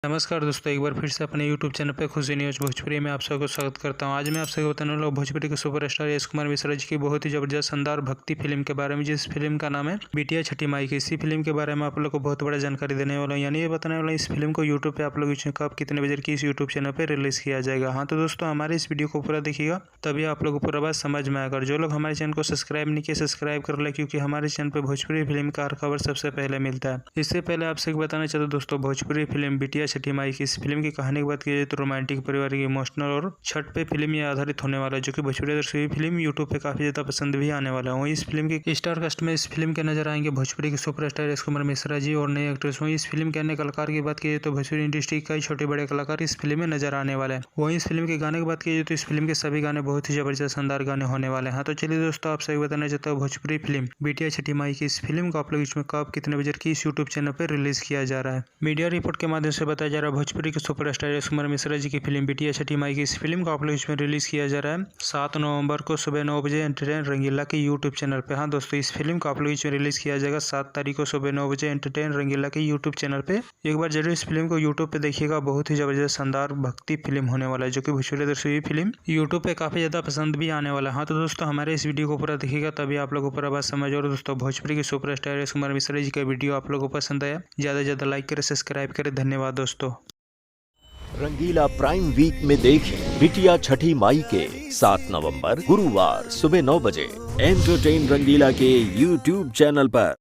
नमस्कार दोस्तों, एक बार फिर से अपने YouTube चैनल पे खुशी न्यूज़ भोजपुरी में आप सबको स्वागत करता हूं। आज मैं आप सबको बताने वाला हूं भोजपुरी के सुपरस्टार यश कुमार मिश्रा जी की बहुत ही जबरदस्त शानदार भक्ति फिल्म के बारे में, जिस फिल्म का नाम है बिटिया छठी माई की। इसी फिल्म के बारे में आप लोग को बहुत बड़ा जानकारी देने वाला हूँ, यानी ये बताने वाला हूं इस फिल्म को यूट्यूब पे आप लोग कब कितने बजे की इस यूट्यूब चैनल पर रिलीज किया जाएगा। हाँ तो दोस्तों, हमारे इस वीडियो को पूरा देखिएगा, तभी आप लोग को पूरा बात समझ में आएगा। जो लोग हमारे चैनल को सब्सक्राइब नहीं किए, सब्सक्राइब कर ले, क्योंकि हमारे चैनल पर भोजपुरी फिल्म का हर खबर सबसे पहले मिलता है। इससे पहले आपसे बताना चाहता हूँ दोस्तों, भोजपुरी फिल्म बिटिया छठी माई की, इस फिल्म की कहानी की बात की जाए तो रोमांटिक, पारिवारिक, इमोशनल और छठ पे फिल्म ये आधारित होने वाला है, जो कि भोजपुरी दर्शकों की फिल्म यूट्यूब पे काफी ज्यादा पसंद भी आने वाला है। इस फिल्म के स्टार कास्ट में इस फिल्म के नजर आएंगे भोजपुरी के सुपरस्टार यश कुमार मिश्रा जी और नए एक्ट्रेस। वहीं इस फिल्म के अन्य कलाकार की बात की जाए तो भोजपुरी इंडस्ट्री के कई छोटे बड़े कलाकार इस फिल्म में नजर आने वाले हैं। वहीं इस फिल्म के गाने की बात की जाए तो इस फिल्म के सभी गाने बहुत ही जबरदस्त शानदार गाने होने वाले हैं। हाँ तो चलिए दोस्तों, आप सभी बताना चाहता हूँ भोजपुरी फिल्म बिटिया छठी माई की, इस फिल्म को आप लोग इसमें कब कितने बजे की इस यूट्यूब चैनल पर रिलीज किया जा रहा है। मीडिया रिपोर्ट के माध्यम से बताया जा रहा है भोजपुरी के सुपरस्टार यश कुमार मिश्रा जी की फिल्म बिटिया छठी माई की, इस फिल्म को आप लोग इसमें रिलीज किया जा रहा है 7 नवंबर को सुबह 9 बजे एंटरटेन रंगीला के यूट्यूब चैनल पे। हाँ दोस्तों, इस फिल्म को आप लोग इसमें रिलीज किया जाएगा 7 तारीख को सुबह 9 बजे एंटरटेन रंगीला के यूट्यूब चैनल पे। एक बार जरूर इस फिल्म को यूट्यूब पे देखिएगा, बहुत ही जबरदस्त शानदार भक्ति फिल्म होने वाला है, जो कि भोजपुरी दर्शकों की फिल्म यूट्यूब पे काफी ज्यादा पसंद भी आने वाला है। हाँ तो दोस्तों, हमारे इस वीडियो को पूरा देखिएगा, तभी आप लोगों को पूरा बात समझ। और दोस्तों, भोजपुरी के सुपरस्टार यश कुमार मिश्रा जी का वीडियो आप लोगों को पसंद आया, ज्यादा से ज्यादा लाइक करें, सब्सक्राइब करें। धन्यवाद दोस्तों। रंगीला प्राइम वीक में देखें बिटिया छठी माई के 7 नवंबर गुरुवार सुबह 9 बजे एंटरटेन रंगीला के यूट्यूब चैनल पर।